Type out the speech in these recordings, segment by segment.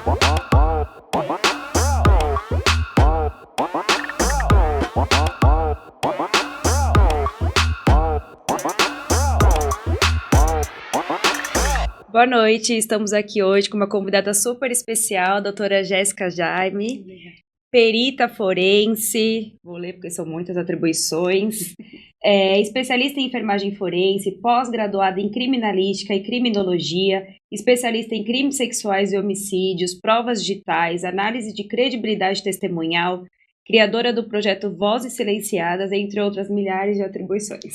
Boa noite, estamos aqui hoje com uma convidada super especial, a doutora Jéssica Jaime, perita forense, vou ler porque são muitas atribuições, especialista em enfermagem forense, pós-graduada em criminalística e criminologia, especialista em crimes sexuais e homicídios, provas digitais, análise de credibilidade testemunhal, criadora do projeto Vozes Silenciadas, entre outras milhares de atribuições.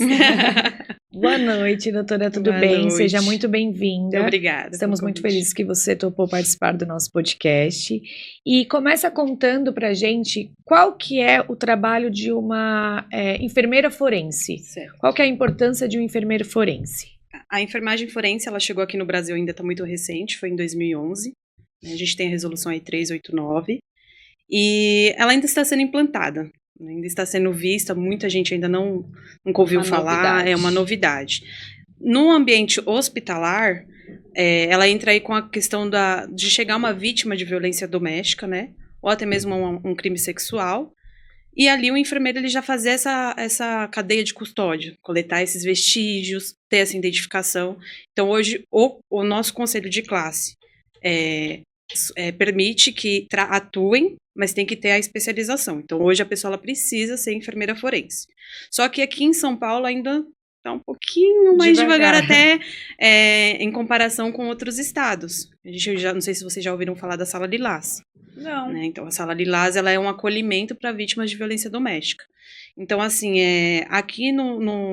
Boa noite, doutora, tudo Boa bem? noite. Seja muito bem-vinda. Obrigada. Estamos muito felizes que você topou participar do nosso podcast. E começa contando pra gente qual que é o trabalho de uma enfermeira forense. Certo. Qual que é a importância de um enfermeiro forense? A enfermagem forense, ela chegou aqui no Brasil, ainda está muito recente, foi em 2011. A gente tem a resolução aí 389. E ela ainda está sendo implantada, ainda está sendo vista, muita gente ainda nunca ouviu falar, novidade. É uma novidade. No ambiente hospitalar, ela entra aí com a questão de chegar uma vítima de violência doméstica, né? Ou até mesmo um crime sexual. E ali o enfermeiro ele já fazer essa cadeia de custódia, coletar esses vestígios, ter essa identificação. Então hoje o nosso conselho de classe permite que atuem, mas tem que ter a especialização. Então hoje a pessoa ela precisa ser enfermeira forense. Só que aqui em São Paulo ainda está um pouquinho mais devagar até em comparação com outros estados. A gente não sei se vocês já ouviram falar da Sala Lilás. Não. Né? Então a Sala Lilás ela é um acolhimento para vítimas de violência doméstica. Então assim, aqui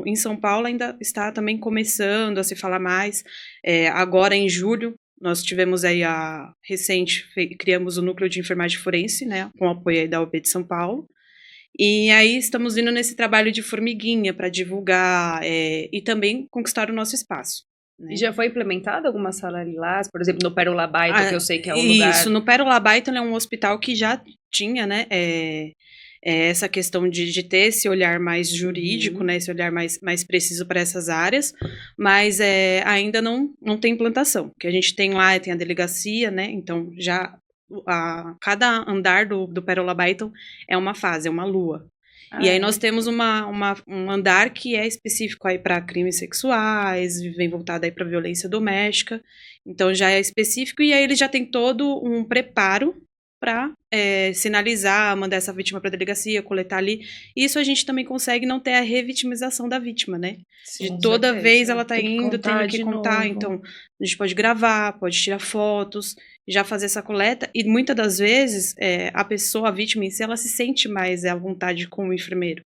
em São Paulo ainda está também começando a se falar mais. Agora em julho nós tivemos aí criamos o núcleo de enfermagem forense, né, com o apoio aí da UB de São Paulo. E aí estamos indo nesse trabalho de formiguinha para divulgar e também conquistar o nosso espaço. Né? E já foi implementada alguma sala lilás, por exemplo, no Pérola Baito, que eu sei que é um lugar... Isso, no Pérola Baito é um hospital que já tinha, né, essa questão de ter esse olhar mais jurídico, né, esse olhar mais preciso para essas áreas, mas ainda não tem implantação. O que a gente tem lá tem a delegacia, né, então já cada andar do Pérola Baito é uma fase, é uma lua. E aí nós temos um andar que é específico aí para crimes sexuais, vem voltado aí para violência doméstica, então já é específico e aí ele já tem todo um preparo para sinalizar, mandar essa vítima para a delegacia, coletar ali. Isso a gente também consegue não ter a revitimização da vítima, né? Sim, de toda certeza. vez ela tá Tem que indo, contar tem que de contar. novo. Então, a gente pode gravar, pode tirar fotos, já fazer essa coleta. E muitas das vezes, a vítima em si, ela se sente mais à vontade com o enfermeiro.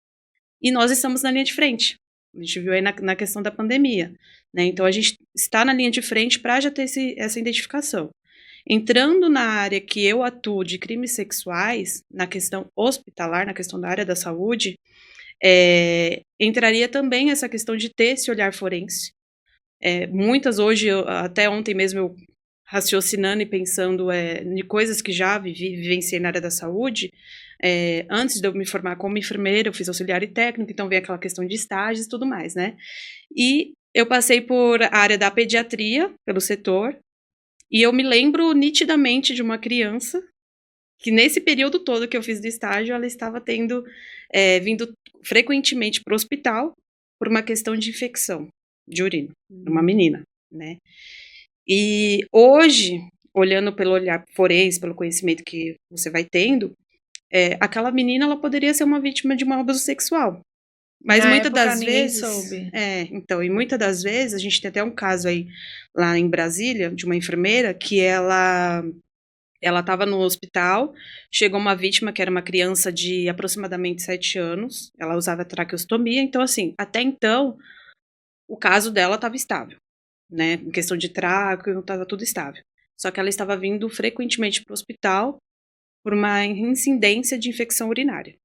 E nós estamos na linha de frente. A gente viu aí na questão da pandemia. Né? Então, a gente está na linha de frente para já ter essa identificação. Entrando na área que eu atuo de crimes sexuais, na questão hospitalar, na questão da área da saúde, entraria também essa questão de ter esse olhar forense. Muitas hoje, até ontem mesmo, eu raciocinando e pensando em coisas que já vivenciei na área da saúde, antes de eu me formar como enfermeira, eu fiz auxiliar e técnico, então vem aquela questão de estágios e tudo mais, né? E eu passei por a área da pediatria, pelo setor, e eu me lembro nitidamente de uma criança que nesse período todo que eu fiz do estágio, ela estava vindo frequentemente para o hospital por uma questão de infecção de urina, uma menina, né? E hoje, olhando pelo olhar forense, pelo conhecimento que você vai tendo, aquela menina ela poderia ser uma vítima de um abuso sexual. Mas muitas das vezes, soube. e muitas das vezes, a gente tem até um caso aí lá em Brasília, de uma enfermeira, que ela estava no hospital, chegou uma vítima que era uma criança de aproximadamente 7 anos, ela usava traqueostomia, então assim, até então, o caso dela estava estável, né, em questão de tráqueo, estava tudo estável. Só que ela estava vindo frequentemente para o hospital por uma incidência de infecção urinária.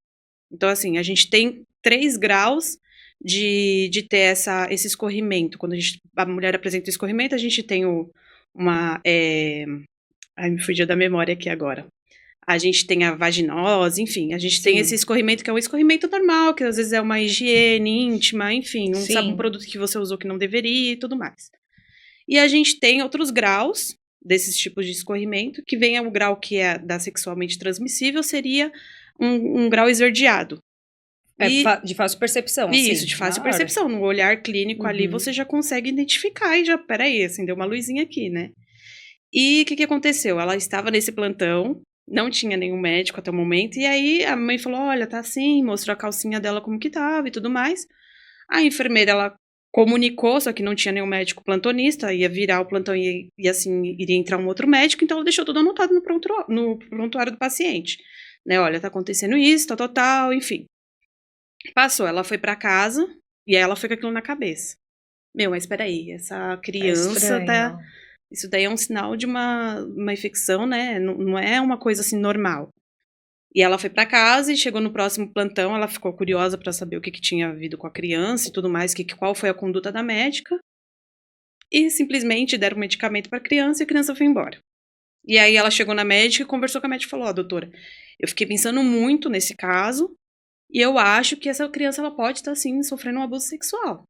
Então assim, a gente tem 3 graus de ter esse escorrimento. Quando a mulher apresenta o escorrimento, a gente tem ai, me fugiu da memória aqui agora. A gente tem a vaginose, enfim, a gente tem esse escorrimento que é um escorrimento normal, que às vezes é uma higiene íntima, enfim, sabe, um produto que você usou que não deveria e tudo mais. E a gente tem outros graus desses tipos de escorrimento, que vem o grau que é da sexualmente transmissível, seria um grau esverdeado. De fácil percepção, assim. Isso, de fácil percepção. No olhar clínico ali, você já consegue identificar e já, peraí, acendeu uma luzinha aqui, né? E o que aconteceu? Ela estava nesse plantão, não tinha nenhum médico até o momento, e aí a mãe falou, olha, tá assim, mostrou a calcinha dela como que tava e tudo mais. A enfermeira, ela comunicou, só que não tinha nenhum médico plantonista, ia virar o plantão e assim, iria entrar um outro médico, então ela deixou tudo anotado no prontuário do paciente. Né, olha, tá acontecendo isso, tal, enfim. Passou, ela foi pra casa, e aí ela foi com aquilo na cabeça. Mas peraí, essa criança tá... Isso daí é um sinal de uma infecção, né, não é uma coisa assim normal. E ela foi pra casa e chegou no próximo plantão, ela ficou curiosa pra saber o que tinha havido com a criança e tudo mais, qual foi a conduta da médica. E simplesmente deram um medicamento pra criança e a criança foi embora. E aí ela chegou na médica e conversou com a médica e falou, doutora, eu fiquei pensando muito nesse caso e eu acho que essa criança ela pode estar, sim, sofrendo um abuso sexual.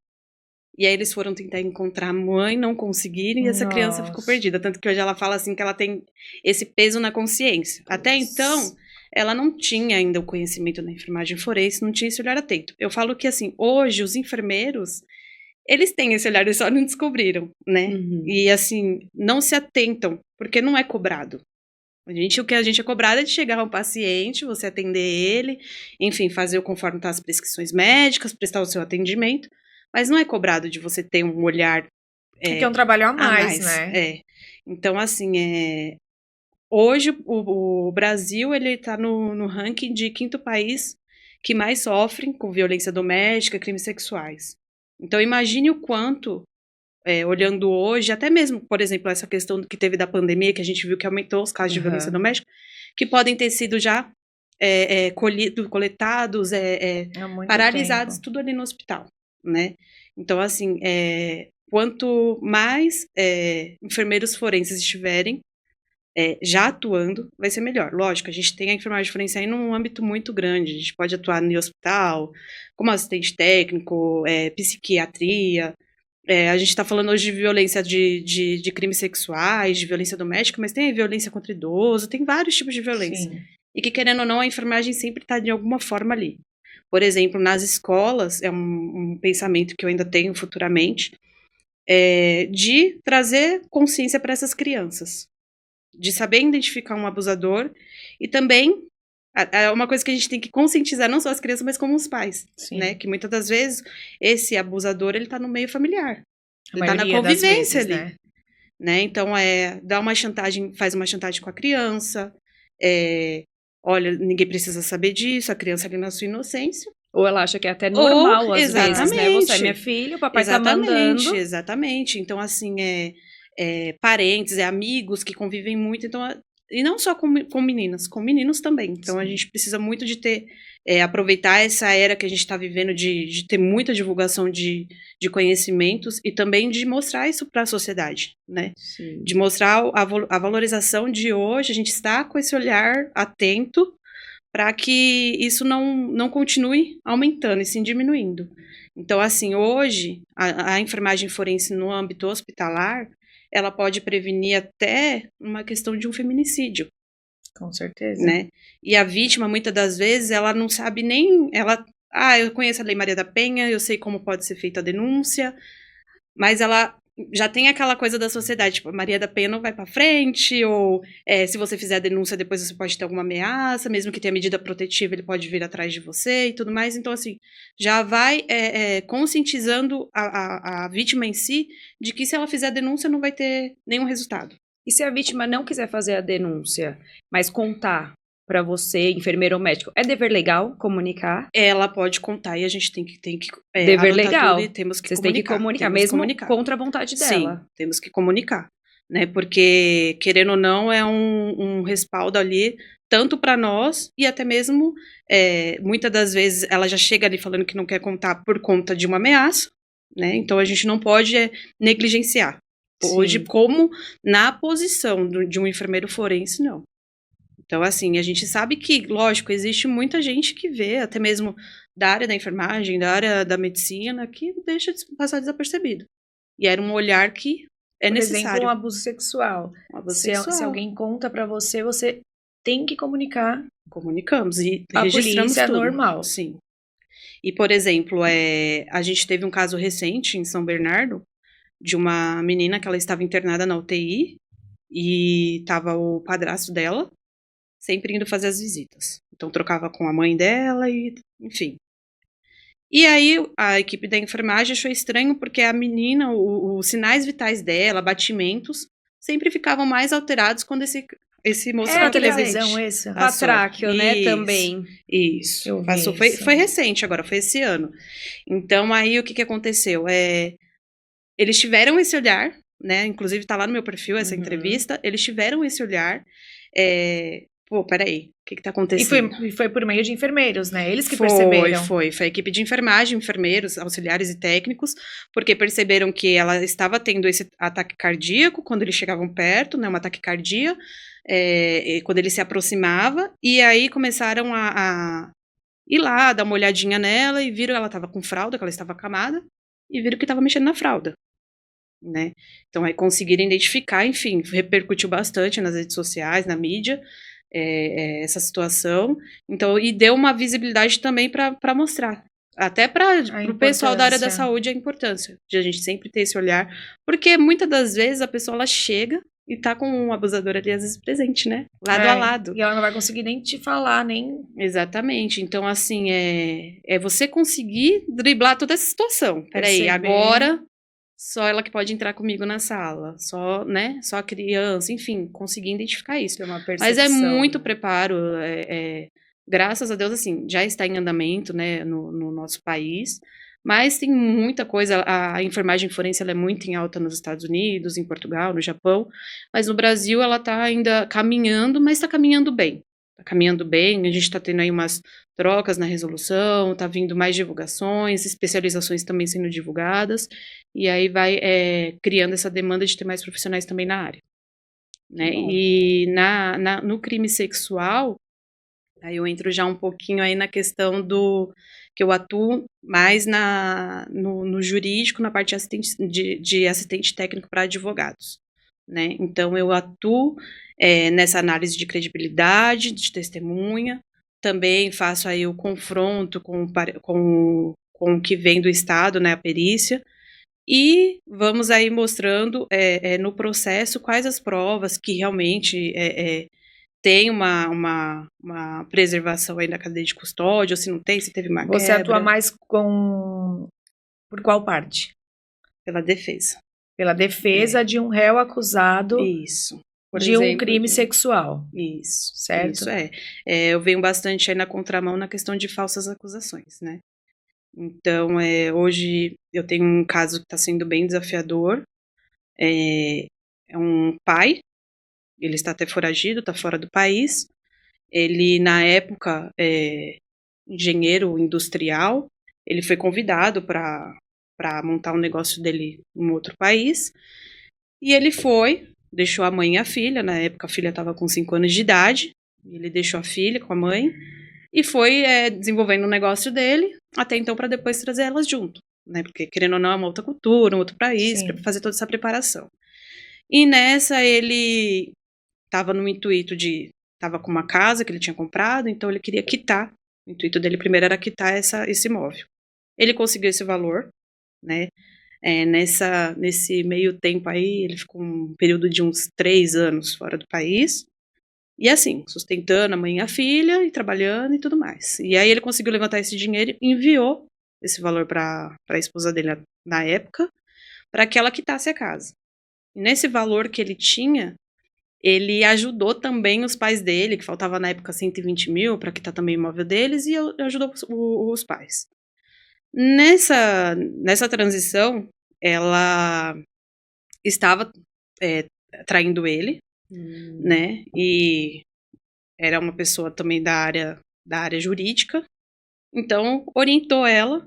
E aí eles foram tentar encontrar a mãe, não conseguiram, e essa criança ficou perdida. Tanto que hoje ela fala assim que ela tem esse peso na consciência. Até então, ela não tinha ainda o conhecimento da enfermagem forense, não tinha esse olhar atento. Eu falo que, assim, hoje os enfermeiros, eles têm esse olhar, eles só não descobriram, né? E, assim, não se atentam, porque não é cobrado. O que a gente é cobrado é de chegar ao paciente, você atender ele, enfim, fazer conforme tá as prescrições médicas, prestar o seu atendimento, mas não é cobrado de você ter um olhar... que é um trabalho a mais, né? Então, assim, hoje o Brasil, ele tá no ranking de 5º país que mais sofrem com violência doméstica, crimes sexuais. Então, imagine o quanto, olhando hoje, até mesmo, por exemplo, essa questão que teve da pandemia, que a gente viu que aumentou os casos de violência doméstica, que podem ter sido já coletados, paralisados, tempo. tudo ali no hospital, né? Então, assim, quanto mais enfermeiros forenses estiverem já atuando, vai ser melhor. Lógico, a gente tem a enfermagem forense aí num âmbito muito grande, a gente pode atuar no hospital, como assistente técnico, psiquiatria, a gente está falando hoje de violência de crimes sexuais, de violência doméstica, mas tem a violência contra idoso, tem vários tipos de violência. Sim. E que, querendo ou não, a enfermagem sempre está de alguma forma ali. Por exemplo, nas escolas, é um pensamento que eu ainda tenho futuramente, de trazer consciência para essas crianças, de saber identificar um abusador e também é uma coisa que a gente tem que conscientizar não só as crianças, mas como os pais, né? Que muitas das vezes esse abusador, ele tá no meio familiar, ele tá na convivência vezes, ali, né? Então, dá uma chantagem, faz uma chantagem com a criança, olha, ninguém precisa saber disso, a criança ali na sua inocência. Ou ela acha que é até normal, às vezes, né? Você é minha filha, o papai tá mandando. Exatamente. Então, assim, parentes, amigos que convivem muito, então... E não só com meninas, com meninos também. Então, a gente precisa muito de ter... aproveitar essa era que a gente está vivendo de ter muita divulgação de conhecimentos e também de mostrar isso para a sociedade, né? Sim. De mostrar a valorização de hoje, a gente está com esse olhar atento para que isso não continue aumentando e sim diminuindo. Então, assim, hoje, a enfermagem forense no âmbito hospitalar, ela pode prevenir até uma questão de um feminicídio. Com certeza. Né? E a vítima, muitas das vezes, ela não sabe nem... eu conheço a Lei Maria da Penha, eu sei como pode ser feita a denúncia, mas ela já tem aquela coisa da sociedade, tipo, a Maria da Penha não vai pra frente, ou se você fizer a denúncia, depois você pode ter alguma ameaça, mesmo que tenha medida protetiva, ele pode vir atrás de você e tudo mais. Então, assim, já vai conscientizando a vítima em si de que se ela fizer a denúncia, não vai ter nenhum resultado. E se a vítima não quiser fazer a denúncia, mas contar para você, enfermeiro ou médico, é dever legal comunicar? Ela pode contar e a gente tem que dever legal. E temos que Vocês comunicar. têm que comunicar, mesmo contra a vontade dela. Sim, temos que comunicar, né? Porque, querendo ou não, é um respaldo ali, tanto para nós e até mesmo, muitas das vezes, ela já chega ali falando que não quer contar por conta de uma ameaça, né? Então, a gente não pode negligenciar. Hoje, como na posição de um enfermeiro forense, não. Então, assim, a gente sabe que, lógico, existe muita gente que vê, até mesmo da área da enfermagem, da área da medicina, que deixa de passar desapercebido. E era um olhar que É Por necessário. exemplo, um abuso sexual. Um abuso Se sexual. alguém conta pra você, você tem que comunicar. Comunicamos e A registramos polícia tudo. normal. Sim. E, por exemplo, a gente teve um caso recente em São Bernardo de uma menina que ela estava internada na UTI e estava o padrasto dela sempre indo fazer as visitas. Então, trocava com a mãe dela e, enfim. E aí, a equipe da enfermagem achou estranho porque a menina, os sinais vitais dela, batimentos, sempre ficavam mais alterados quando esse moço É estava a televisão presente. esse? Passou. Patráqueo, né, Isso. também. Isso. Eu vi Passou. isso. Foi recente agora, foi esse ano. Então, aí, o que aconteceu? Eles tiveram esse olhar, né? Inclusive, tá lá no meu perfil essa entrevista. Eles tiveram esse olhar. Pô, peraí, o que tá acontecendo? E foi por meio de enfermeiros, né? Eles que perceberam. Foi a equipe de enfermagem, enfermeiros, auxiliares e técnicos, porque perceberam que ela estava tendo esse ataque cardíaco quando eles chegavam perto, né, uma taquicardia, quando ele se aproximava, e aí começaram a ir lá, dar uma olhadinha nela, e viram que ela estava com fralda, que ela estava acamada, e viram que estava mexendo na fralda, né? Então aí conseguiram identificar, enfim, repercutiu bastante nas redes sociais, na mídia, essa situação, então, e deu uma visibilidade também para mostrar, até para o pessoal da área da saúde, a importância de a gente sempre ter esse olhar, porque muitas das vezes a pessoa ela chega e tá com um abusador ali às vezes presente, né, lado a lado. E ela não vai conseguir nem te falar, nem... Exatamente, então assim, é você conseguir driblar toda essa situação, peraí, Perceber. agora... Só ela que pode entrar comigo na sala, só, né, só a criança, enfim, conseguir identificar isso. É uma percepção. Mas é muito preparo, graças a Deus, assim, já está em andamento, né, no nosso país, mas tem muita coisa, a enfermagem forense ela é muito em alta nos Estados Unidos, em Portugal, no Japão, mas no Brasil ela está ainda caminhando, mas está caminhando bem. Está caminhando bem, a gente está tendo aí umas trocas na resolução, está vindo mais divulgações, especializações também sendo divulgadas, e aí vai criando essa demanda de ter mais profissionais também na área. Né? E no crime sexual, aí eu entro já um pouquinho aí na questão que eu atuo mais no jurídico, na parte de assistente técnico para advogados. Né? Então, eu atuo nessa análise de credibilidade, de testemunha, também faço aí o confronto com o que vem do Estado, né, a perícia, e vamos aí mostrando no processo quais as provas que realmente tem uma preservação aí na cadeia de custódia, ou se não tem, se teve uma Você quebra. atua mais por qual parte? Pela defesa. Pela defesa de um réu acusado Isso. de um crime sexual. Isso. Certo? Isso eu venho bastante aí na contramão na questão de falsas acusações, né? Então, hoje eu tenho um caso que está sendo bem desafiador. É um pai, ele está até foragido, está fora do país. Ele, na época, engenheiro industrial, ele foi convidado para montar um negócio dele em outro país. E ele foi, deixou a mãe e a filha, na época a filha estava com 5 anos de idade, ele deixou a filha com a mãe e foi desenvolvendo o negócio dele, até então para depois trazer elas junto, né? Porque querendo ou não é uma outra cultura, um outro país, para fazer toda essa preparação. E nessa ele estava no intuito estava com uma casa que ele tinha comprado, então ele queria quitar, o intuito dele primeiro era quitar esse imóvel. Ele conseguiu esse valor, né? Nesse meio tempo aí, ele ficou um período de uns 3 anos fora do país, e assim, sustentando a mãe e a filha, e trabalhando e tudo mais. E aí ele conseguiu levantar esse dinheiro e enviou esse valor para a esposa dele na época, para que ela quitasse a casa. E nesse valor que ele tinha, ele ajudou também os pais dele, que faltava na época 120 mil para quitar também o imóvel deles, e ajudou os pais. Nessa transição, ela estava traindo ele, né? E era uma pessoa também da área jurídica. Então, orientou ela,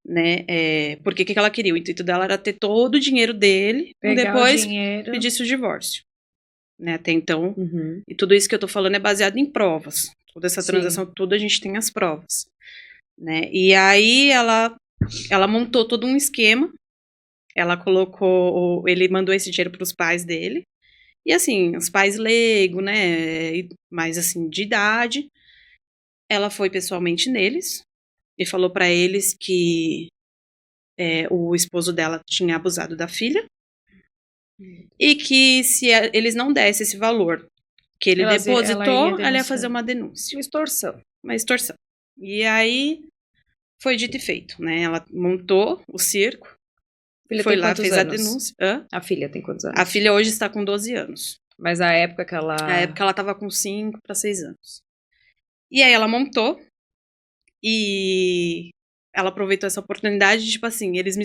né? Porque o que ela queria? O intuito dela era ter todo o dinheiro dele e depois pedisse o divórcio. Né? Até então. E tudo isso que eu tô falando é baseado em provas. Toda essa transação, tudo a gente tem as provas. Né? E aí ela montou todo um esquema Ela colocou, ele mandou esse dinheiro para os pais dele. E assim, os pais leigos, né, mais assim, de idade. Ela foi pessoalmente neles e falou para eles que o esposo dela tinha abusado da filha. E que se eles não dessem esse valor que ele depositou, ela ia fazer uma denúncia. Uma extorsão. E aí, foi dito e feito, né? Ela montou o circo, foi lá, fez a denúncia. A filha tem quantos anos? A filha hoje está com 12 anos. Mas a época que ela... Na época ela estava com 5 para 6 anos. E aí ela montou e ela aproveitou essa oportunidade, tipo assim, eles me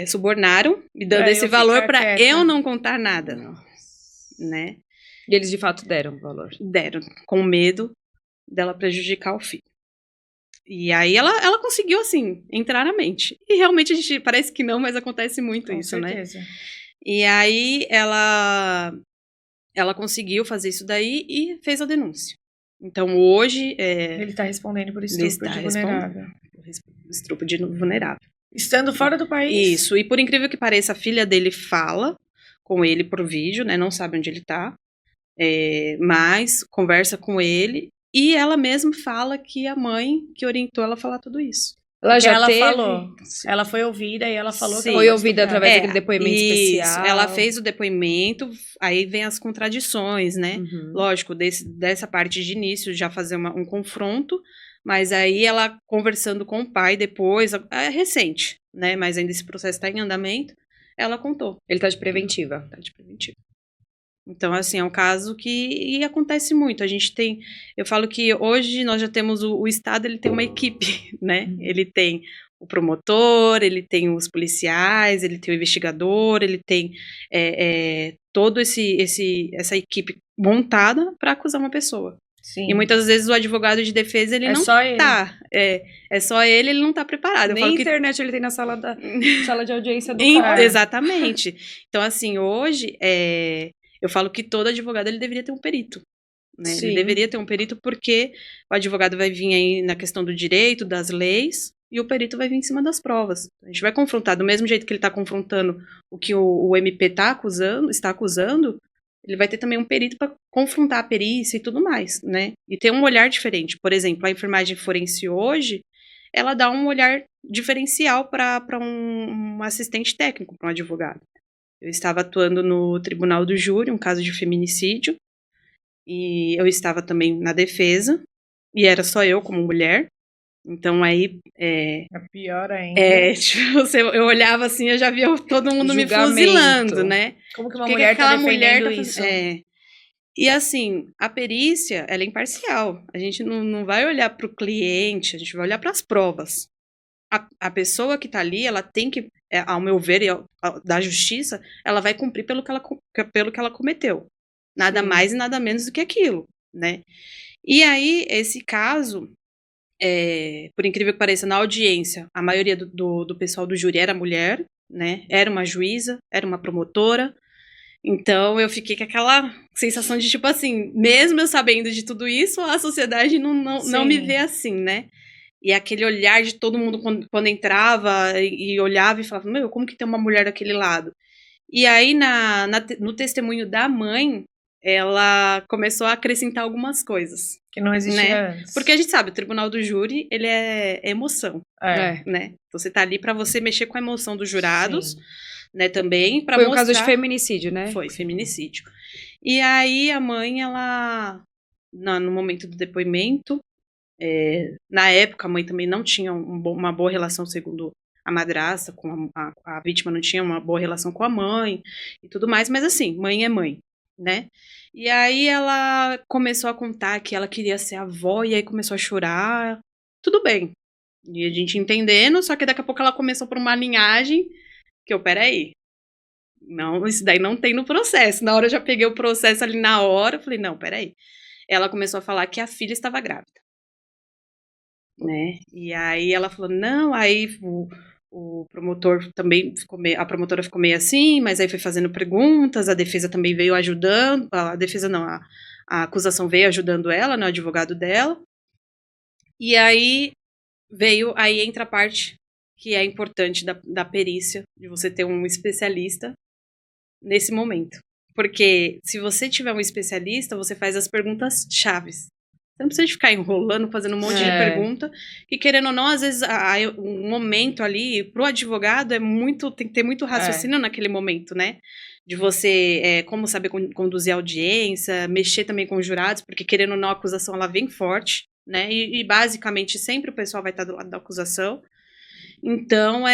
subornaram, me dando esse valor para eu não contar nada. Né? E eles de fato deram valor. Deram, com medo dela prejudicar o filho. E aí ela conseguiu, assim, entrar na mente. E realmente a gente, parece que não, mas acontece muito com isso, certeza. Né? E aí ela conseguiu fazer isso daí e fez a denúncia. Então hoje... ele está respondendo por estupro de vulnerável. Estupro de vulnerável. Estando fora do país. Isso, e por incrível que pareça, a filha dele fala com ele por vídeo, né? Não sabe onde ele tá. Mas conversa com ele e ela mesma fala que a mãe que orientou ela a falar tudo isso. Ela falou. Ela foi ouvida e ela falou que foi ouvida através daquele depoimento especial. Ela fez o depoimento, aí vem as contradições, né? Uhum. Lógico, dessa parte de início já fazer um confronto, mas aí ela conversando com o pai depois, é recente, né? Mas ainda esse processo está em andamento, ela contou. Ele tá de preventiva. Tá de preventiva. Então, assim, é um caso que acontece muito. A gente tem... Eu falo que hoje nós já temos o Estado, ele tem uma equipe, né? Ele tem o promotor, ele tem os policiais, ele tem o investigador, ele tem todo essa equipe montada para acusar uma pessoa. Sim. E muitas vezes o advogado de defesa, ele não tá. É só ele não tá preparado. Nem internet ele tem na sala de audiência do cara. Exatamente. Então, assim, hoje... Eu falo que todo advogado ele deveria ter um perito. Né? Ele deveria ter um perito porque o advogado vai vir aí na questão do direito, das leis, e o perito vai vir em cima das provas. A gente vai confrontar, do mesmo jeito que ele está confrontando o que o MP está acusando, ele vai ter também um perito para confrontar a perícia e tudo mais, né? E ter um olhar diferente. Por exemplo, a enfermagem forense hoje, ela dá um olhar diferencial para um assistente técnico, para um advogado. Eu estava atuando no Tribunal do Júri, um caso de feminicídio, e eu estava também na defesa, e era só eu como mulher, então aí... É pior ainda. Tipo, eu olhava assim, eu já via todo mundo me fuzilando, né? Como que uma mulher tá defendendo isso? E assim, a perícia, ela é imparcial, a gente não vai olhar para o cliente, a gente vai olhar para as provas. A pessoa que está ali, ela tem que, ao meu ver, da justiça, ela vai cumprir pelo que ela cometeu. Nada mais e nada menos do que aquilo, né? E aí, esse caso, por incrível que pareça, na audiência, a maioria do pessoal do júri era mulher, né? Era uma juíza, era uma promotora. Então, eu fiquei com aquela sensação de, tipo assim, mesmo eu sabendo de tudo isso, a sociedade não me vê assim, né? E aquele olhar de todo mundo quando entrava e olhava e falava, meu, como que tem uma mulher daquele lado? E aí, no testemunho da mãe, ela começou a acrescentar algumas coisas. Que não existia antes. Porque a gente sabe, o tribunal do júri, ele é emoção. Né? Então, você tá ali para você mexer com a emoção dos jurados, né, também. Pra Foi mostrar... um caso de feminicídio, né? Foi, feminicídio. E aí, a mãe, ela, no momento do depoimento, na época a mãe também não tinha uma boa relação, segundo a madrasta, com a vítima não tinha uma boa relação com a mãe e tudo mais, mas assim, mãe é mãe, né? E aí ela começou a contar que ela queria ser avó e aí começou a chorar, tudo bem. E a gente entendendo, só que daqui a pouco ela começou por uma linhagem que peraí, não, isso daí não tem no processo. Na hora eu já peguei o processo ali na hora, falei, não, peraí. Ela começou a falar que a filha estava grávida. Né? E aí ela falou, não, aí o promotor também a promotora ficou meio assim, mas aí foi fazendo perguntas, a defesa também veio ajudando, a defesa não, a acusação veio ajudando ela, né, o advogado dela, e aí entra a parte que é importante da perícia, de você ter um especialista nesse momento. Porque se você tiver um especialista, você faz as perguntas chaves. Você não precisa de ficar enrolando, fazendo um monte de pergunta. E querendo ou não, às vezes, um momento ali, pro advogado, tem que ter muito raciocínio naquele momento, né? De você, como saber conduzir a audiência, mexer também com os jurados, porque querendo ou não, a acusação, ela vem forte, né? E basicamente, sempre o pessoal vai estar do lado da acusação. Então,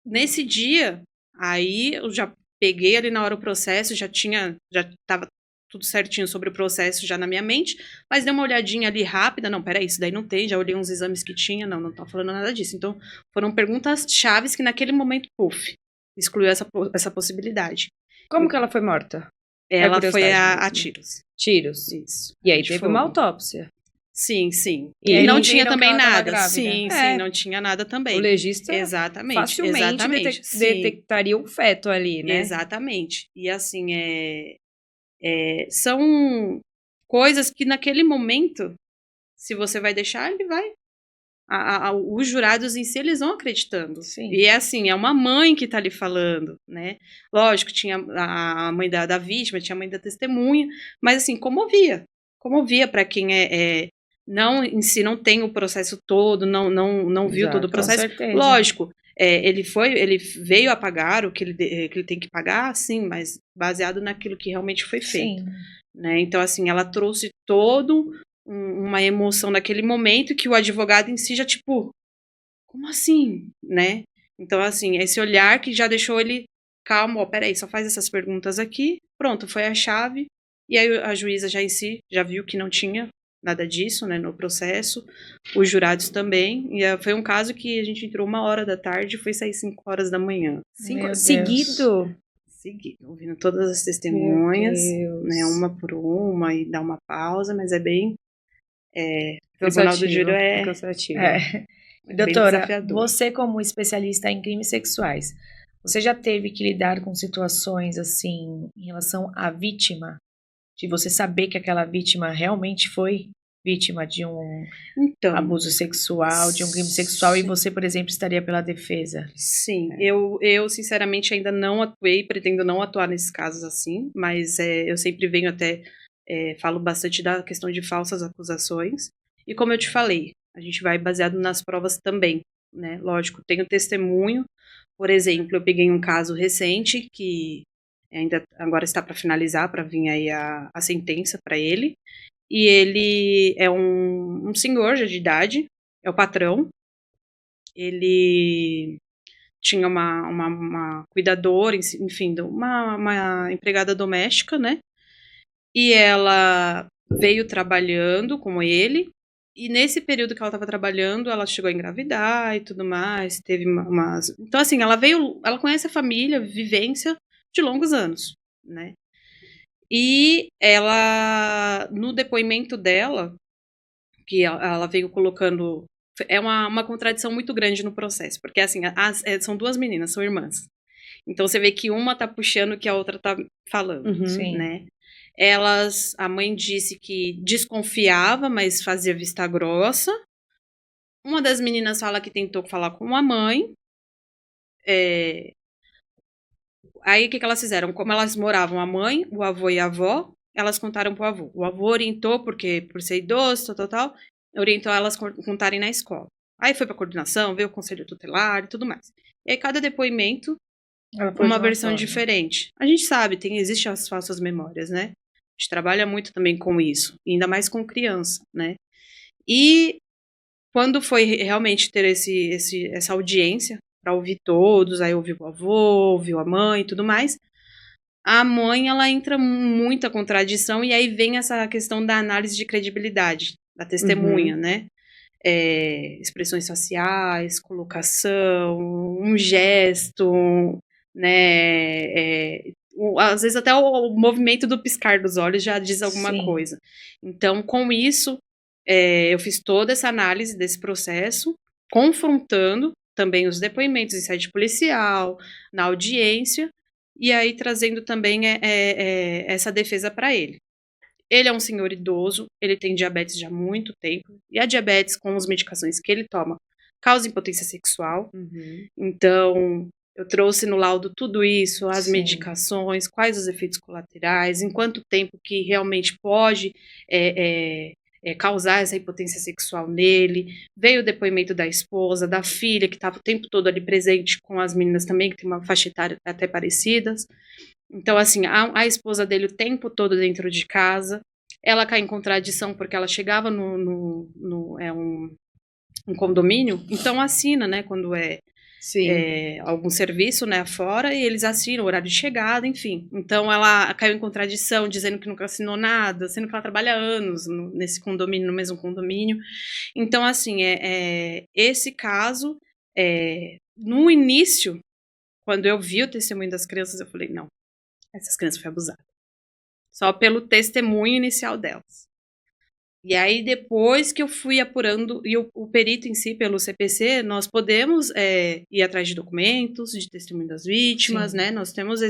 nesse dia, aí eu já peguei ali na hora o processo, já estava tudo certinho sobre o processo já na minha mente, mas dei uma olhadinha ali rápida, não, peraí, isso daí não tem, já olhei uns exames que tinha, não tô falando nada disso. Então, foram perguntas chaves que naquele momento, excluiu essa possibilidade. Como que ela foi morta? Ela foi a tiros. Tiros? Isso. E aí teve uma autópsia? Sim, sim. E não tinha também nada. Sim, não tinha nada também. O legista facilmente detectaria um feto ali, né? Exatamente. E assim, são coisas que naquele momento, se você vai deixar, ele vai. Os jurados em si, eles vão acreditando. Sim. E assim, é uma mãe que tá ali falando, né? Lógico, tinha a mãe da vítima, tinha a mãe da testemunha, mas assim, comovia para quem não em si não tem o processo todo, não viu todo o processo. Lógico, ele veio a pagar o que ele tem que pagar, sim, mas baseado naquilo que realmente foi feito. Né? Então, assim, ela trouxe todo uma emoção naquele momento que o advogado em si já, tipo, como assim, né? Então, assim, esse olhar que já deixou ele calmo, peraí, só faz essas perguntas aqui, pronto, foi a chave, e aí a juíza já em si já viu que não tinha nada disso, né, no processo, os jurados também, e foi um caso que a gente entrou 1h da tarde e foi sair 5h da manhã. Seguido, ouvindo todas as testemunhas, né, uma por uma, e dar uma pausa, mas é bem... o Tribunal do Júri é cansativo. Doutora, você como especialista em crimes sexuais, você já teve que lidar com situações assim, em relação à vítima? De você saber que aquela vítima realmente foi vítima de um abuso sexual, de um crime sexual, e você, por exemplo, estaria pela defesa? Sim, eu sinceramente ainda não atuei, pretendo não atuar nesses casos assim, mas eu sempre venho falo bastante da questão de falsas acusações, e como eu te falei, a gente vai baseado nas provas também, né? Lógico, tenho testemunho, por exemplo, eu peguei um caso recente que ainda agora está para finalizar, para vir aí a sentença para ele, e ele é um senhor já de idade, é o patrão, ele tinha uma cuidadora, enfim, uma empregada doméstica, né, e ela veio trabalhando com ele, e nesse período que ela estava trabalhando, ela chegou a engravidar e tudo mais, teve então assim, ela conhece a família, vivência de longos anos, né? E ela, no depoimento dela, que ela veio colocando, é uma contradição muito grande no processo, porque assim, são duas meninas, são irmãs. Então você vê que uma tá puxando o que a outra tá falando, né? A mãe disse que desconfiava, mas fazia vista grossa. Uma das meninas fala que tentou falar com a mãe, Aí, o que elas fizeram? Como elas moravam, a mãe, o avô e a avó, elas contaram pro avô. O avô orientou, porque por ser idoso, tal, orientou elas contarem na escola. Aí foi pra coordenação, veio o conselho tutelar e tudo mais. E aí, cada depoimento, uma versão diferente. A gente sabe, existem as falsas memórias, né? A gente trabalha muito também com isso, ainda mais com criança, né? E quando foi realmente ter essa audiência, para ouvir todos, aí ouviu o avô, ouviu a mãe e tudo mais. A mãe, ela entra muita contradição, e aí vem essa questão da análise de credibilidade da testemunha, né? Expressões faciais, colocação, um gesto, né? Às vezes até o movimento do piscar dos olhos já diz alguma coisa. Então, com isso, eu fiz toda essa análise desse processo, confrontando também os depoimentos em sede policial, na audiência, e aí trazendo também essa defesa para ele. Ele é um senhor idoso, ele tem diabetes já há muito tempo, e a diabetes, com as medicações que ele toma, causa impotência sexual. Então, eu trouxe no laudo tudo isso, as medicações, quais os efeitos colaterais, em quanto tempo que realmente pode causar essa impotência sexual nele. Veio o depoimento da esposa, da filha, que estava o tempo todo ali presente com as meninas também, que tem uma faixa etária até parecidas. Então, assim, a esposa dele o tempo todo dentro de casa. Ela cai em contradição porque ela chegava um condomínio, então assina, né, quando algum serviço, né, fora, e eles assinam o horário de chegada, enfim. Então ela caiu em contradição, dizendo que nunca assinou nada, sendo que ela trabalha há anos nesse condomínio, no mesmo condomínio. Então, assim, esse caso, no início, quando eu vi o testemunho das crianças, eu falei, não, essas crianças foram abusadas. Só pelo testemunho inicial delas. E aí, depois que eu fui apurando, e o perito em si, pelo CPC, nós podemos ir atrás de documentos, de testemunho das vítimas, né? Nós temos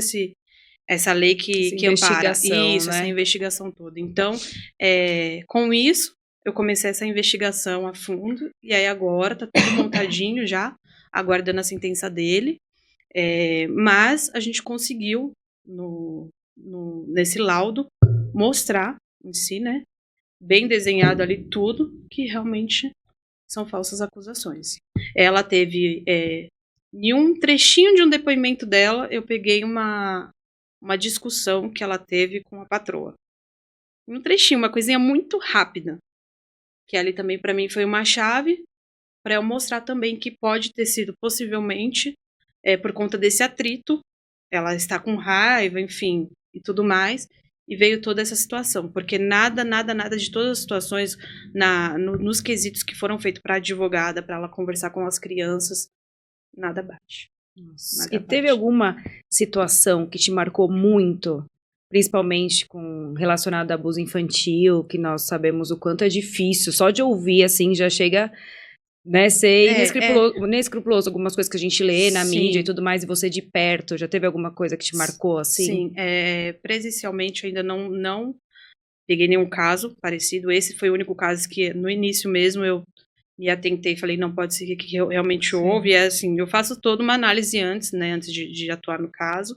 essa lei que ampara isso, né? Essa investigação toda. Então, com isso, eu comecei essa investigação a fundo, e aí agora tá tudo montadinho já, aguardando a sentença dele. Mas a gente conseguiu, nesse laudo, mostrar em si, né? Bem desenhado ali tudo, que realmente são falsas acusações. Ela teve, em um trechinho de um depoimento dela, eu peguei uma discussão que ela teve com a patroa. Um trechinho, uma coisinha muito rápida, que ali também para mim foi uma chave, para eu mostrar também que pode ter sido possivelmente, por conta desse atrito, ela está com raiva, enfim, e tudo mais, e veio toda essa situação, porque nada de todas as situações, nos quesitos que foram feitos para a advogada, para ela conversar com as crianças, nada bate. E teve alguma situação que te marcou muito, principalmente relacionada a abuso infantil, que nós sabemos o quanto é difícil, só de ouvir, assim, já chega... Né, ser inescrupuloso, algumas coisas que a gente lê na mídia e tudo mais, e você de perto, já teve alguma coisa que te marcou, assim? Sim, presencialmente eu ainda não peguei nenhum caso parecido, esse foi o único caso que no início mesmo eu me atentei e falei, não pode ser que realmente houve, e assim, eu faço toda uma análise antes, né, antes de atuar no caso,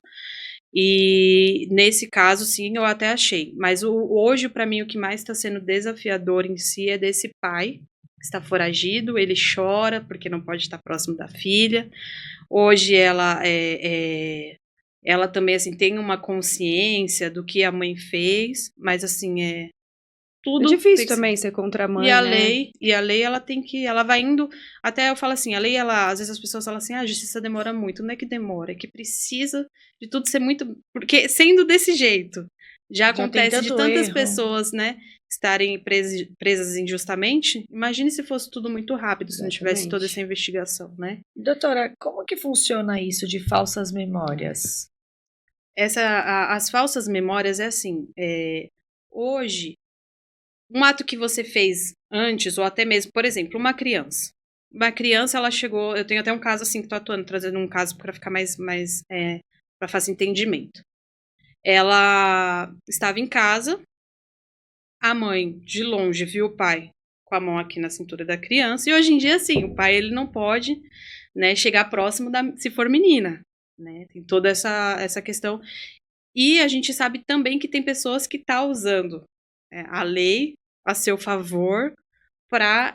e nesse caso, sim, eu até achei, mas hoje, para mim, o que mais está sendo desafiador em si é desse pai, está foragido, ele chora porque não pode estar próximo da filha. Hoje ela também assim tem uma consciência do que a mãe fez, mas assim tudo é difícil também ser contra a mãe, e a lei ela vai indo, até eu falo assim, a lei às vezes as pessoas falam assim, a justiça demora muito, não é que demora, é que precisa de tudo ser muito, porque sendo desse jeito, já acontece de tantas pessoas, né, estarem presas injustamente, imagine se fosse tudo muito rápido, se não tivesse toda essa investigação, né? Doutora, como que funciona isso de falsas memórias? As falsas memórias é assim, hoje, um ato que você fez antes, ou até mesmo, por exemplo, uma criança, ela chegou, eu tenho até um caso assim que estou atuando, trazendo um caso para ficar mais para fácil entendimento. Ela estava em casa, a mãe, de longe, viu o pai com a mão aqui na cintura da criança, e hoje em dia, assim, o pai, ele não pode, né, chegar próximo se for menina, né, tem toda essa questão, e a gente sabe também que tem pessoas que estão usando a lei a seu favor para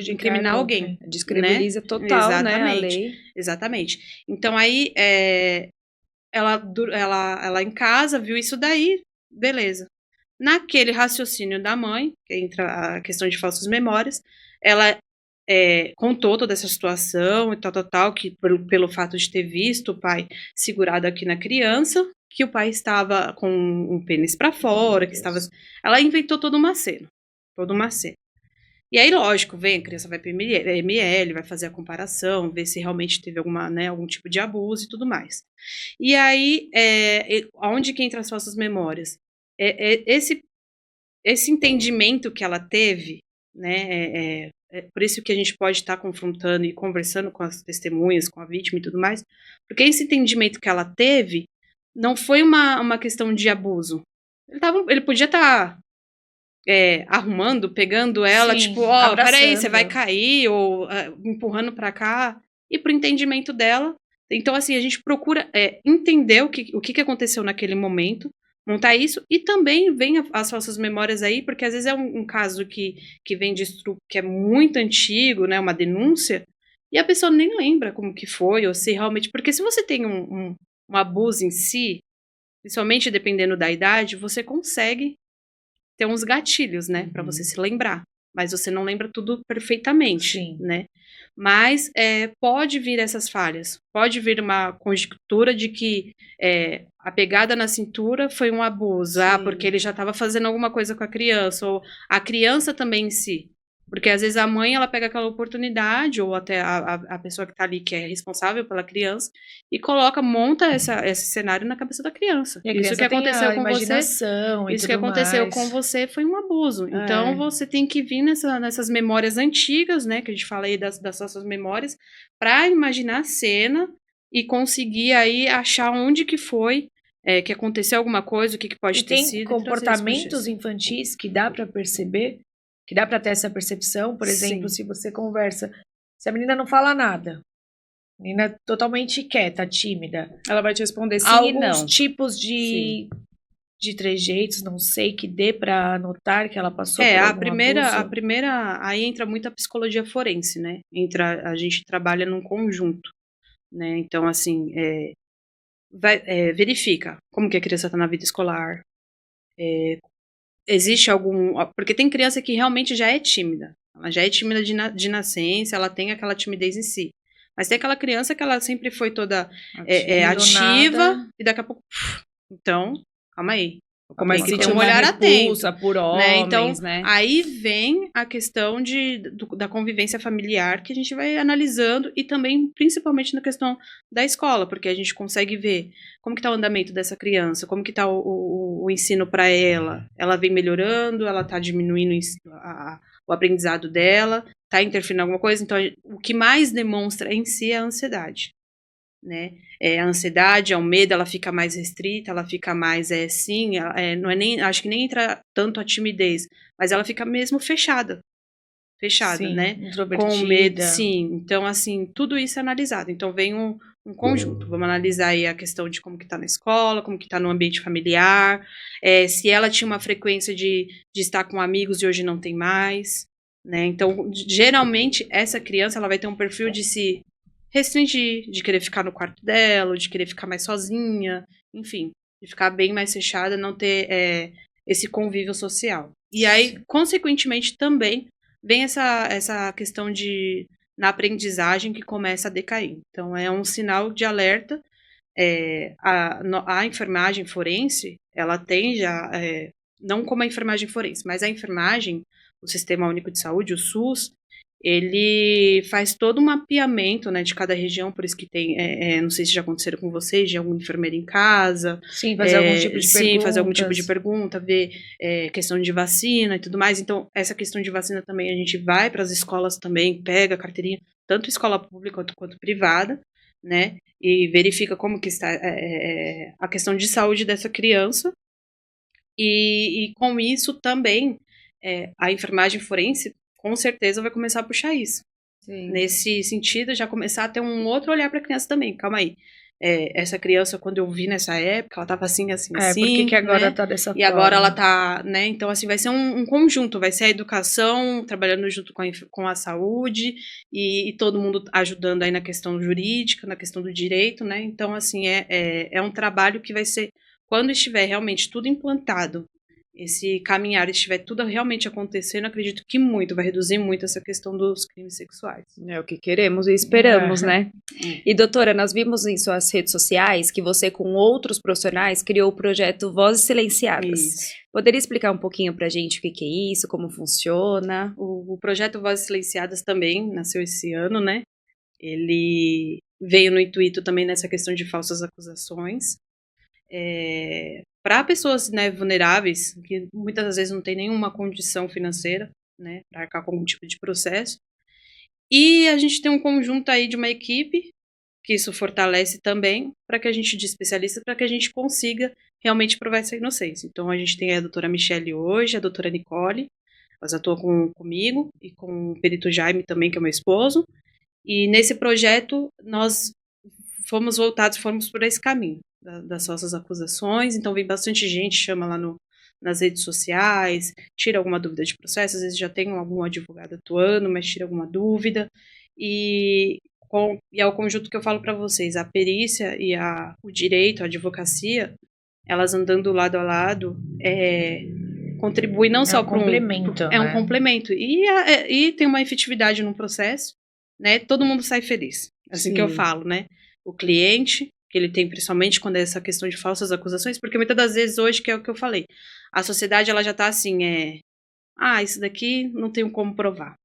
incriminar alguém. Descredibiliza, né? Total, exatamente, né, a lei. Exatamente. Então, aí, ela em casa viu isso daí, beleza. Naquele raciocínio da mãe, que entra a questão de falsas memórias, ela contou toda essa situação e tal, que pelo fato de ter visto o pai segurado aqui na criança, que o pai estava com um pênis para fora, ela inventou toda uma cena. E aí, lógico, a criança vai para ML, vai fazer a comparação, ver se realmente teve algum tipo de abuso e tudo mais. E aí, onde que entra as falsas memórias? Esse entendimento que ela teve, né, por isso que a gente pode estar confrontando e conversando com as testemunhas, com a vítima e tudo mais, porque esse entendimento que ela teve não foi uma questão de abuso. Ele podia estar arrumando, pegando ela, Sim, tipo, ó, peraí, abraçando. você vai cair, ou empurrando pra cá, e pro entendimento dela. Então, assim, a gente procura entender o que aconteceu naquele momento, montar isso, e também vem as falsas memórias aí, porque às vezes é um caso que vem de estupro que é muito antigo, né, uma denúncia, e a pessoa nem lembra como que foi, ou se realmente... Porque se você tem um abuso em si, principalmente dependendo da idade, você consegue ter uns gatilhos, né, pra você se lembrar. Mas você não lembra tudo perfeitamente, Sim. né? Mas pode vir essas falhas. Pode vir uma conjectura de que a pegada na cintura foi um abuso. Sim. Porque ele já estava fazendo alguma coisa com a criança. Ou a criança também em si. Porque às vezes a mãe, ela pega aquela oportunidade, ou até a pessoa que está ali, que é responsável pela criança, e monta esse cenário na cabeça da criança. E a Isso criança que aconteceu tem a com você. imaginação e Isso que tudo aconteceu mais. com você foi um abuso. Então você tem que vir nessas memórias antigas, né? Que a gente fala aí das nossas memórias, para imaginar a cena e conseguir aí achar onde que foi que aconteceu alguma coisa, o que pode ter sido. E tem comportamentos infantis que dá para perceber, que dá para ter essa percepção. Por exemplo, se você conversa, se a menina não fala nada, a menina é totalmente quieta, tímida, ela vai te responder sim alguns e não. tipos de trejeitos, não sei, que dê para notar que ela passou por algum abuso. A primeira, aí entra muito a psicologia forense, né? A gente trabalha num conjunto, né? Então, assim, verifica como que a criança está na vida escolar, existe algum... Porque tem criança que realmente já é tímida. Ela já é tímida de nascença, ela tem aquela timidez em si. Mas tem aquela criança que ela sempre foi toda ativa e daqui a pouco... Então, calma aí. Começa a sentir um olhar atento por homens, então, né? Aí vem a questão da convivência familiar que a gente vai analisando e também, principalmente na questão da escola, porque a gente consegue ver como que está o andamento dessa criança, como que está o ensino para ela. Ela vem melhorando, ela está diminuindo o aprendizado dela, está interferindo em alguma coisa. Então, o que mais demonstra em si é a ansiedade. Né? A ansiedade, o medo, ela fica mais restrita, ela fica mais não é nem, acho que nem entra tanto a timidez, mas ela fica mesmo fechada, Sim, né? Com medo, sim. Então, assim, tudo isso é analisado. Então, vem um conjunto. Vamos analisar aí a questão de como que tá na escola, como que tá no ambiente familiar, se ela tinha uma frequência de estar com amigos e hoje não tem mais, né? Então, geralmente, essa criança, ela vai ter um perfil de se restringir, de querer ficar no quarto dela, de querer ficar mais sozinha, enfim, de ficar bem mais fechada, não ter esse convívio social. E aí, consequentemente, também vem essa questão na aprendizagem que começa a decair. Então, é um sinal de alerta. A enfermagem forense, ela tem já, não como a enfermagem forense, mas a enfermagem, o Sistema Único de Saúde, o SUS, ele faz todo um mapeamento, né, de cada região, por isso que tem, não sei se já aconteceram com vocês, de algum enfermeiro em casa. Sim, fazer algum tipo de pergunta. Sim, fazer algum tipo de pergunta, ver questão de vacina e tudo mais. Então, essa questão de vacina também, a gente vai para as escolas também, pega a carteirinha, tanto escola pública quanto privada, né, e verifica como que está a questão de saúde dessa criança. E com isso também, a enfermagem forense com certeza vai começar a puxar isso. Sim. Nesse sentido, já começar a ter um outro olhar para a criança também. Calma aí. Essa criança, quando eu vi nessa época, ela estava assim, assim. Por que agora né? tá dessa forma? E agora ela tá, né? Então, assim, vai ser um conjunto. Vai ser a educação, trabalhando junto com a saúde e todo mundo ajudando aí na questão jurídica, na questão do direito, né? Então, assim, é um trabalho que vai ser, quando estiver realmente tudo implantado, esse caminhar estiver tudo realmente acontecendo, acredito que vai reduzir muito essa questão dos crimes sexuais. É o que queremos e esperamos, né? E doutora, nós vimos em suas redes sociais que você com outros profissionais criou o projeto Vozes Silenciadas. Isso. Poderia explicar um pouquinho pra gente o que é isso, como funciona? O projeto Vozes Silenciadas também nasceu esse ano, né? Ele veio no intuito também nessa questão de falsas acusações. Para pessoas, né, vulneráveis, que muitas das vezes não tem nenhuma condição financeira, né, para arcar com algum tipo de processo. E a gente tem um conjunto aí de uma equipe que isso fortalece também para que a gente, de especialista, para que a gente consiga realmente provar essa inocência. Então, a gente tem a doutora Michele hoje, a doutora Nicole, elas atuam comigo e com o perito Jaime também, que é meu esposo, e nesse projeto nós fomos por esse caminho das falsas acusações, então vem bastante gente, chama lá nas redes sociais, tira alguma dúvida de processo, às vezes já tem algum advogado atuando, mas tira alguma dúvida, e é o conjunto que eu falo para vocês, a perícia e o direito, a advocacia, elas andando lado a lado, contribui não só para complemento, é um complemento, e tem uma efetividade no processo, né? Todo mundo sai feliz, assim que eu falo, né? O cliente, que ele tem principalmente quando é essa questão de falsas acusações, porque muitas das vezes hoje, que é o que eu falei, a sociedade ela já tá assim, isso daqui não tenho como provar.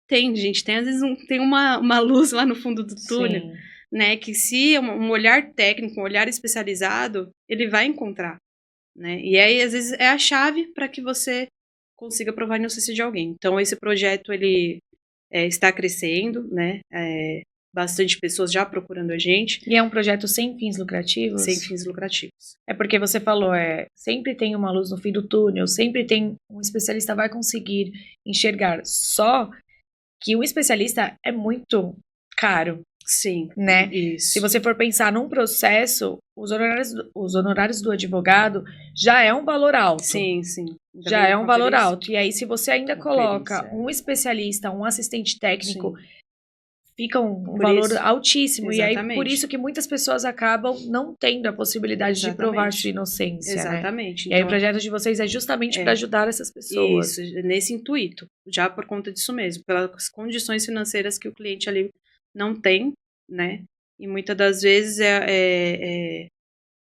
Tem, gente, às vezes tem uma luz lá no fundo do túnel, sim, né, que se um olhar técnico, um olhar especializado, ele vai encontrar, né, e aí às vezes é a chave para que você consiga provar a inocência de alguém. Então esse projeto, ele está crescendo, né, bastante pessoas já procurando a gente. E é um projeto sem fins lucrativos? Sem fins lucrativos. É porque você falou, sempre tem uma luz no fim do túnel, sempre tem um especialista vai conseguir enxergar, só que o especialista é muito caro. Sim, né? Isso. Se você for pensar num processo, os honorários do advogado já é um valor alto. Sim. Já é um valor alto. E aí, se você ainda coloca um especialista, um assistente técnico, sim, fica um valor altíssimo. Exatamente. E aí, por isso que muitas pessoas acabam não tendo a possibilidade Exatamente. De provar sua inocência. Exatamente. Né? E aí, o projeto de vocês é justamente para ajudar essas pessoas. Isso, nesse intuito. Já por conta disso mesmo. Pelas condições financeiras que o cliente ali não tem, né? E muitas das vezes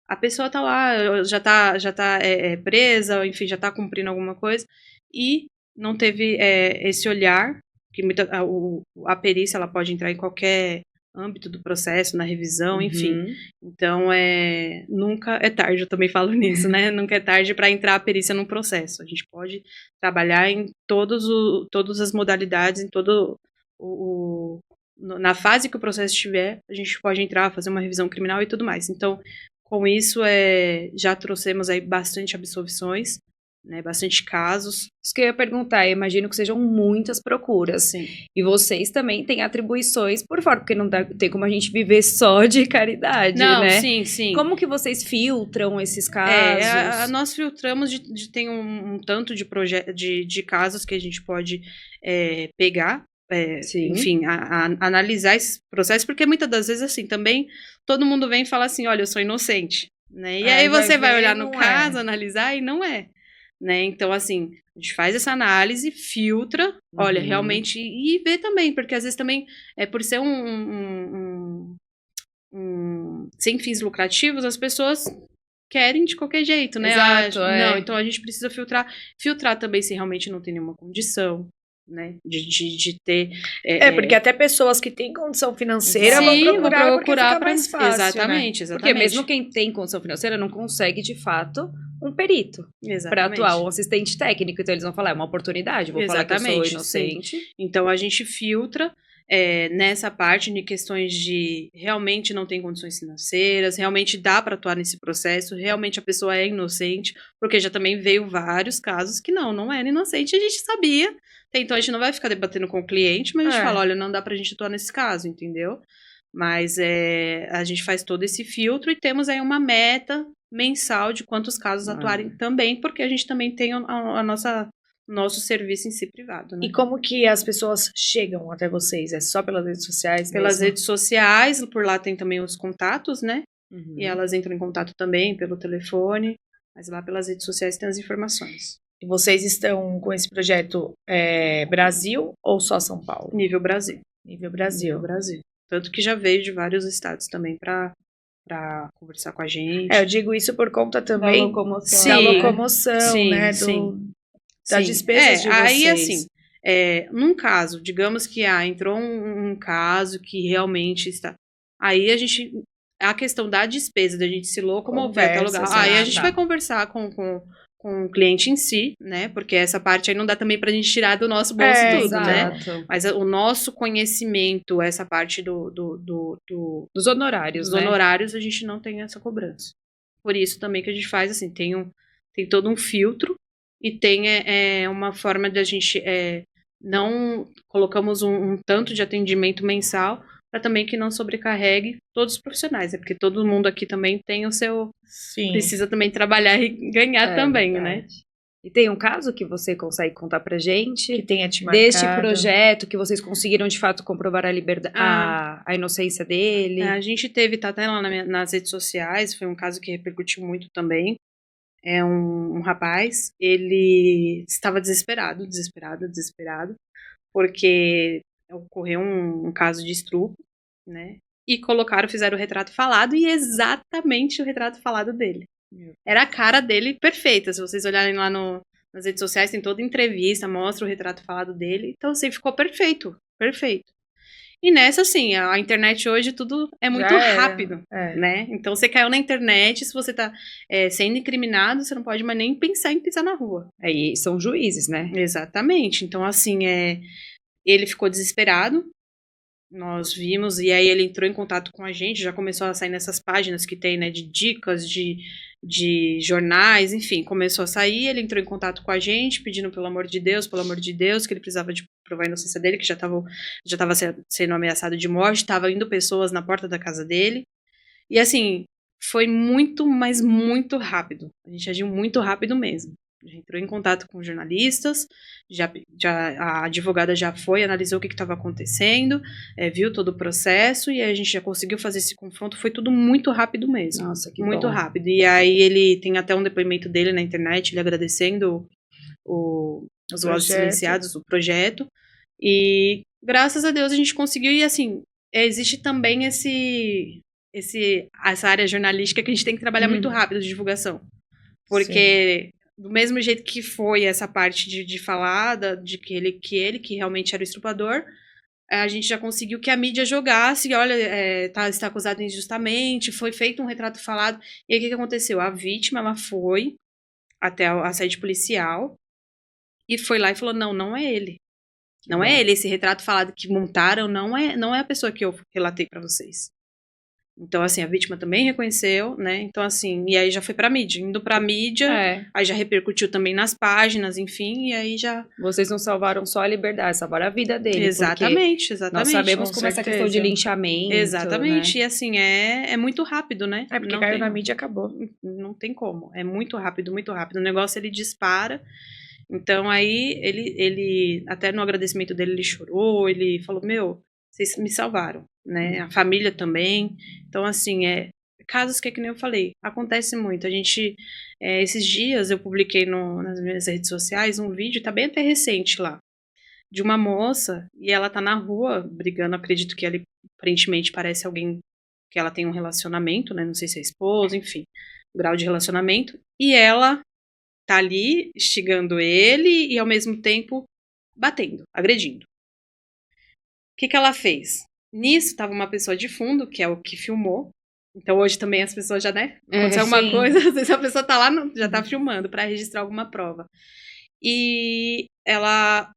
a pessoa tá lá, já tá presa, enfim, já tá cumprindo alguma coisa e não teve esse olhar, que a perícia ela pode entrar em qualquer âmbito do processo, na revisão, enfim. Então, nunca é tarde, eu também falo nisso, né? Nunca é tarde para entrar a perícia num processo. A gente pode trabalhar em todas as modalidades, em na fase que o processo estiver, a gente pode entrar, fazer uma revisão criminal e tudo mais. Então, com isso, já trouxemos aí bastante absolvições, né, bastante casos. Isso que eu ia perguntar, eu imagino que sejam muitas procuras. Sim. E vocês também têm atribuições por fora, porque não tem como a gente viver só de caridade, não, né? Sim. Como que vocês filtram esses casos? Nós filtramos, tem um tanto de casos que a gente pode pegar, enfim, analisar esse processo, porque muitas das vezes, assim, também todo mundo vem e fala assim, olha, eu sou inocente, né? E aí você vai olhar no caso, analisar e não é, né? Então, assim, a gente faz essa análise, filtra, olha, realmente, e vê também, porque às vezes também, por ser sem fins lucrativos, as pessoas querem de qualquer jeito, né? Exato, Não, então a gente precisa filtrar também se realmente não tem nenhuma condição, né, de ter... porque até pessoas que têm condição financeira vão procurar porque fica mais fácil, exatamente. Porque mesmo quem tem condição financeira não consegue, de fato, um perito para atuar, um assistente técnico. Então eles vão falar, é uma oportunidade, vou falar que eu sou inocente. Sim. Então a gente filtra nessa parte de questões de realmente não tem condições financeiras, realmente dá para atuar nesse processo, realmente a pessoa é inocente, porque já também veio vários casos que não era inocente, a gente sabia. Então, a gente não vai ficar debatendo com o cliente, mas a gente fala, olha, não dá pra gente atuar nesse caso, entendeu? Mas a gente faz todo esse filtro e temos aí uma meta mensal de quantos casos atuarem também, porque a gente também tem nosso serviço em si privado, né? E como que as pessoas chegam até vocês? É só pelas redes sociais Pelas redes sociais, por lá tem também os contatos, né? E elas entram em contato também pelo telefone, mas lá pelas redes sociais tem as informações. E vocês estão com esse projeto Brasil ou só São Paulo? Nível Brasil. Nível Brasil. Tanto que já veio de vários estados também para conversar com a gente. Eu digo isso por conta também da locomoção, sim, né? Das despesas de vocês. Aí, assim, num caso, digamos que entrou um caso que realmente está... Aí a questão da despesa, da gente se locomover até o lugar. Aí a gente vai conversar com com o cliente em si, né? Porque essa parte aí não dá também pra gente tirar do nosso bolso tudo, exato. né? Mas o nosso conhecimento, essa parte dos honorários, dos honorários, a gente não tem essa cobrança. Por isso também que a gente faz, assim, tem todo um filtro e tem uma forma de a gente não colocamos um tanto de atendimento mensal para também que não sobrecarregue todos os profissionais, porque todo mundo aqui também tem o seu... Sim. Precisa também trabalhar e ganhar também, verdade. né? E tem um caso que você consegue contar pra gente? Que tenha te marcado. Deste projeto, que vocês conseguiram de fato comprovar a liberdade, a inocência dele? A gente teve, tá até lá nas redes sociais, foi um caso que repercutiu muito também. É um rapaz, ele estava desesperado, porque ocorreu um caso de estupro, né? E fizeram o retrato falado e exatamente o retrato falado dele. Era a cara dele perfeita. Se vocês olharem lá nas redes sociais, tem toda entrevista, mostra o retrato falado dele. Então, assim, ficou perfeito. E nessa, assim, a internet hoje tudo é muito rápido, né? Então, você caiu na internet, se você tá sendo incriminado, você não pode mais nem pensar em pisar na rua. Aí são juízes, né? Exatamente. Então, assim, ele ficou desesperado, nós vimos, e aí ele entrou em contato com a gente, já começou a sair nessas páginas que tem, né, de dicas, de jornais, enfim, começou a sair, ele entrou em contato com a gente, pedindo pelo amor de Deus, que ele precisava de provar a inocência dele, que já estava sendo ameaçado de morte, estava indo pessoas na porta da casa dele, e assim, foi muito, mas muito rápido, a gente agiu muito rápido mesmo. Já entrou em contato com jornalistas, a advogada já foi, analisou o que estava acontecendo, viu todo o processo, e aí a gente já conseguiu fazer esse confronto, foi tudo muito rápido mesmo. Nossa, que muito bom. rápido. E aí ele tem até um depoimento dele na internet, ele agradecendo os Vozes Silenciados, o projeto, e graças a Deus a gente conseguiu, e assim, existe também essa área jornalística que a gente tem que trabalhar muito rápido de divulgação, porque... Sim. Do mesmo jeito que foi essa parte de falar de que ele realmente era o estuprador, a gente já conseguiu que a mídia jogasse, olha, está acusado injustamente, foi feito um retrato falado. E aí o que aconteceu? A vítima, ela foi até a sede policial e foi lá e falou, não é ele. Não é ele, esse retrato falado que montaram, não é a pessoa que eu relatei para vocês. Então, assim, a vítima também reconheceu, né? Então, assim, e aí já foi pra mídia. Indo pra mídia, aí já repercutiu também nas páginas, enfim, e aí já... Vocês não salvaram só a liberdade, salvaram a vida dele. Exatamente. Nós sabemos como essa questão de linchamento, exatamente, né? E assim, é muito rápido, né? Porque caiu na mídia e acabou. Não tem como. É muito rápido, muito rápido. O negócio, ele dispara. Então, aí, ele até no agradecimento dele, ele chorou, ele falou, vocês me salvaram, né? A família também. Então, assim, casos que nem eu falei, acontece muito. A gente, esses dias, eu publiquei nas minhas redes sociais um vídeo, tá bem até recente lá, de uma moça, e ela tá na rua brigando, acredito que ela, aparentemente, parece alguém que ela tem um relacionamento, né? Não sei se é esposa, enfim, grau de relacionamento, e ela tá ali instigando ele e, ao mesmo tempo, batendo, agredindo. O que ela fez? Nisso, tava uma pessoa de fundo, que é o que filmou. Então, hoje também as pessoas já, né? Aconteceu alguma coisa, às vezes a pessoa tá lá, já tá filmando para registrar alguma prova. E ela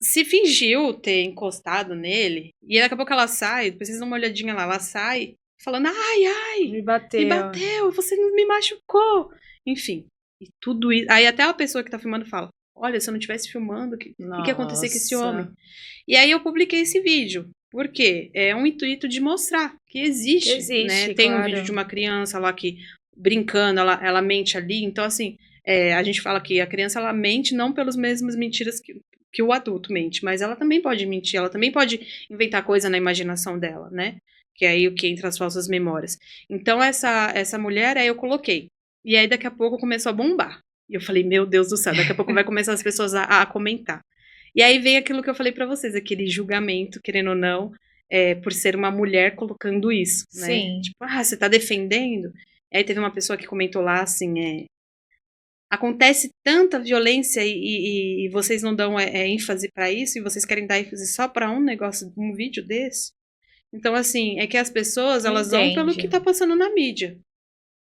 se fingiu ter encostado nele, e daqui a pouco ela sai, depois vocês dão uma olhadinha lá, ela sai, falando, ai, me bateu, você não me machucou. Enfim, e tudo isso. Aí até a pessoa que tá filmando fala, olha, se eu não estivesse filmando, o que ia acontecer com esse homem? E aí eu publiquei esse vídeo. Por quê? É um intuito de mostrar que existe, né? Tem um vídeo de uma criança lá que, brincando, ela mente ali. Então, assim, a gente fala que a criança, ela mente não pelas mesmas mentiras que o adulto mente, mas ela também pode mentir, ela também pode inventar coisa na imaginação dela, né? Que é aí o que entra as falsas memórias. Então, essa mulher, aí eu coloquei. E aí, daqui a pouco, começou a bombar. E eu falei, meu Deus do céu, daqui a pouco vai começar as pessoas a comentar. E aí veio aquilo que eu falei pra vocês, aquele julgamento, querendo ou não, por ser uma mulher colocando isso, né? Sim. Tipo, você tá defendendo? E aí teve uma pessoa que comentou lá, assim, acontece tanta violência e vocês não dão ênfase pra isso, e vocês querem dar ênfase só pra um negócio, um vídeo desse? Então, assim, é que as pessoas, elas vão pelo que tá passando na mídia.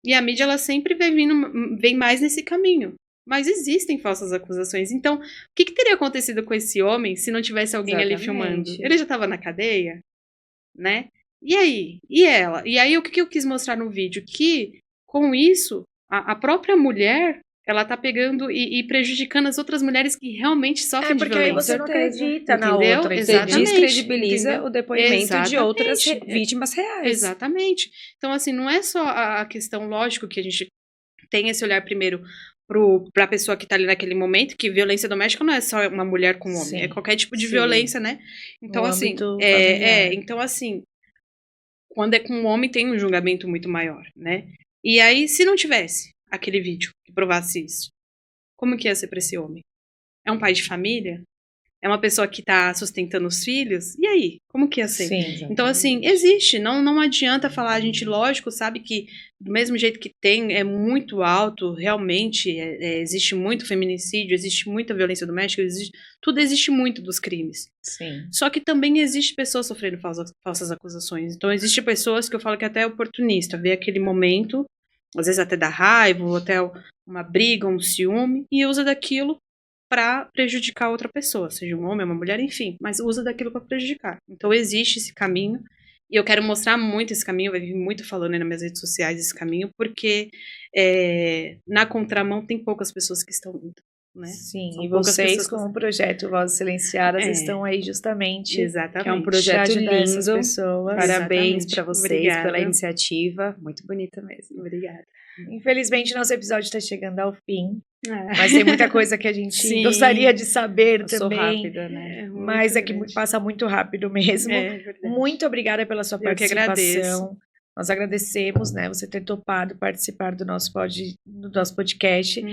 E a mídia, ela sempre vem mais nesse caminho. Mas existem falsas acusações. Então, o que teria acontecido com esse homem se não tivesse alguém ali filmando? Ele já estava na cadeia, né? E aí? E ela? E aí, o que eu quis mostrar no vídeo? Que, com isso, a própria mulher, ela tá pegando e prejudicando as outras mulheres que realmente sofrem de violência. Porque aí você não acredita na Entendeu? outra. Você descredibiliza Entendeu? o depoimento Exatamente. de outras vítimas reais. Exatamente. Então, assim, não é só a questão, lógico, que a gente tem esse olhar primeiro para a pessoa que está ali naquele momento, que violência doméstica não é só uma mulher com um homem, Sim, é qualquer tipo de violência, né? Então, no assim, âmbito então, assim, quando é com um homem tem um julgamento muito maior, né? E aí, se não tivesse aquele vídeo que provasse isso, como que ia ser para esse homem? É um pai de família? É uma pessoa que está sustentando os filhos? E aí? Como que ia ser? Sim, então, assim, existe. Não adianta falar. A gente, lógico, sabe que do mesmo jeito que tem, é muito alto, realmente, existe muito feminicídio, existe muita violência doméstica, tudo existe muito dos crimes. Sim. Só que também existe pessoas sofrendo falsas acusações. Então, existe pessoas que eu falo que até é oportunista, vê aquele momento, às vezes até dá raiva, ou até uma briga, um ciúme, e usa daquilo para prejudicar outra pessoa, seja um homem, uma mulher, enfim, mas usa daquilo para prejudicar. Então existe esse caminho, e eu quero mostrar muito esse caminho, vai vir muito falando aí nas minhas redes sociais esse caminho, porque na contramão tem poucas pessoas que estão indo, né? Sim, São e vocês com o projeto Vozes Silenciadas estão aí justamente exatamente. Que é um projeto lindo. Pessoas. Parabéns para vocês. Obrigada. Pela iniciativa, muito bonita mesmo. Obrigada. Infelizmente, nosso episódio está chegando ao fim. Mas tem muita coisa que a gente gostaria de saber também. Sou rápida, né? Mas é que passa muito rápido mesmo. Muito obrigada pela sua participação. Que agradeço. Nós agradecemos, né, você ter topado participar do nosso podcast.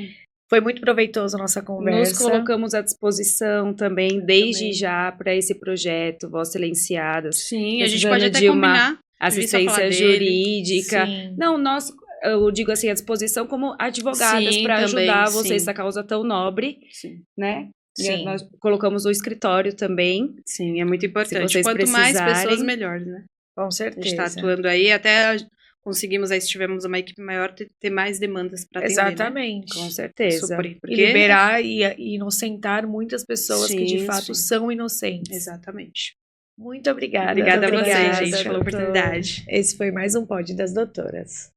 Foi muito proveitoso a nossa conversa. Nos colocamos à disposição também, desde já, para esse projeto, Vozes Silenciadas. Sim, a gente pode até combinar. Assistência jurídica. Sim. Não, eu digo assim, à disposição como advogadas para ajudar vocês nessa causa tão nobre, né? Sim. Nós colocamos o escritório também. Sim, é muito importante. Se Quanto mais pessoas, melhor, né? Com certeza. A gente está atuando aí, até conseguimos, aí se tivermos uma equipe maior, ter mais demandas para atender. Exatamente. Né? Com certeza. Porque... E liberar e inocentar muitas pessoas que de fato são inocentes. Exatamente. Muito obrigada. Obrigada a vocês, gente, pela oportunidade. Esse foi mais um Pod das Doutoras.